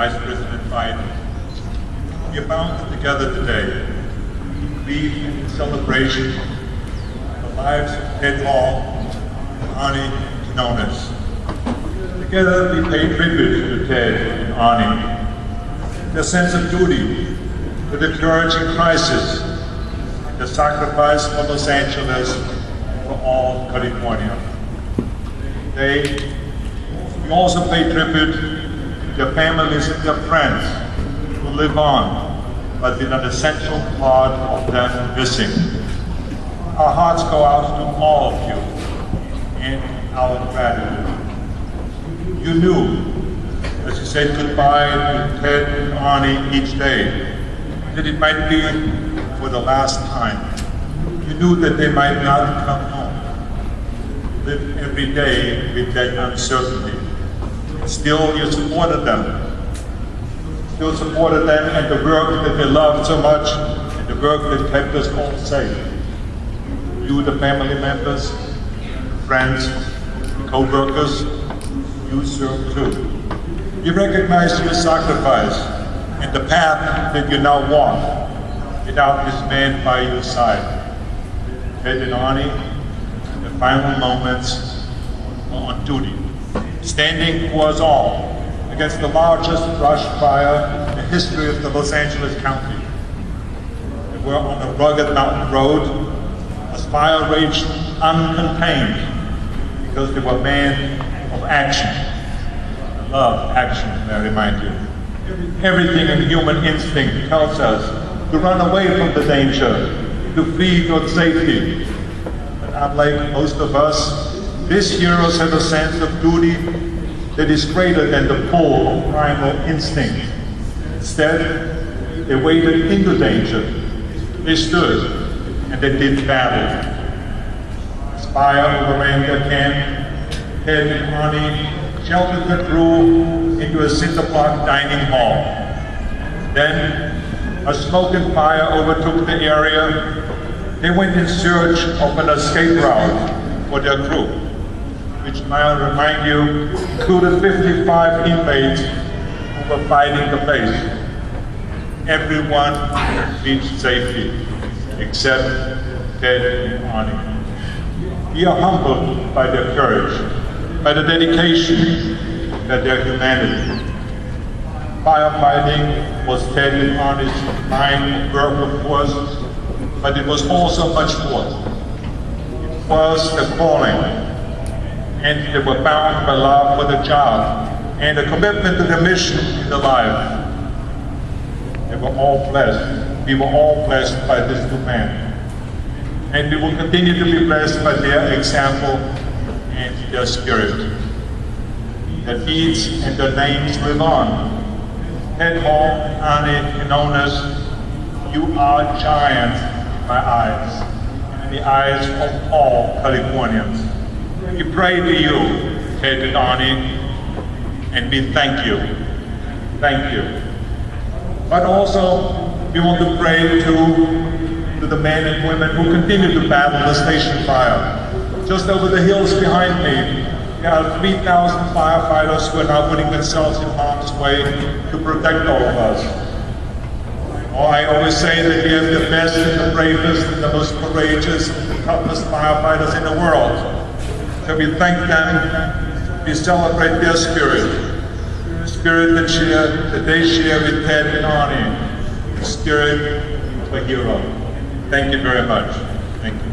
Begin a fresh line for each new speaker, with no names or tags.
Vice President Biden. We are bound together today to grieve in celebration of the lives of Ted Hall and Arnie Quinones. Together we pay tribute to Ted and Arnie, their sense of duty, to the courage in crisis, and the sacrifice for Los Angeles and for all California. Today, we also pay tribute to their families and their friends who live on, but with an essential part of them missing. Our hearts go out to all of you in our gratitude. You knew, as you said goodbye to Ted and Arnie each day, that it might be for the last time. You knew that they might not come home. Live every day with that uncertainty. And still you supported them. Still supported them and the work that they loved so much, and the work that kept us all safe. You, the family members, friends, co-workers, you serve too. We recognize your sacrifice and the path that you now walk without this man by your side. Ted and Arnie, in the final moments, were on duty, standing for us all against the largest brush fire in the history of the Los Angeles County. They were on a rugged mountain road as fire raged uncontained because they were men of action. I love action, may I remind you. Everything in human instinct tells us to run away from the danger, to flee toward safety. But unlike most of us, these heroes have a sense of duty that is greater than the pull of primal instinct. Instead, they waded into danger. They stood and they did battle. As fire overran their camp, Ted and Arnie sheltered the crew into a cinder-block dining hall. Then, as smoke and fire overtook the area, they went in search of an escape route for their crew, which I'll remind you included 55 inmates who were fighting the base. Everyone reached safety, except Ted and Arnie. We are humbled by their courage, by the dedication, by their humanity. Firefighting was Ted and Arnie's line of work, of course, but it was also much more. It was the calling, and they were bound by love for the job and a commitment to the mission in their life. They were all blessed. We were all blessed by these two men. And we will continue to be blessed by their example and their spirit. Their deeds and their names live on. Ted Hall, Arnie Quinones, you are giants in my eyes, and in the eyes of all Californians. We pray to you, Ted and Arnie, and we thank you. Thank you. But also, we want to pray to the men and women who continue to battle the station fire. Just over the hills behind me, there are 3,000 firefighters who are now putting themselves in harm's way to protect all of us. Oh, I always say that we have the best and the bravest and the most courageous and toughest firefighters in the world. So we thank them, we celebrate their spirit, the spirit that they share with Ted and Arnie, the spirit of a hero. Thank you very much. Thank you.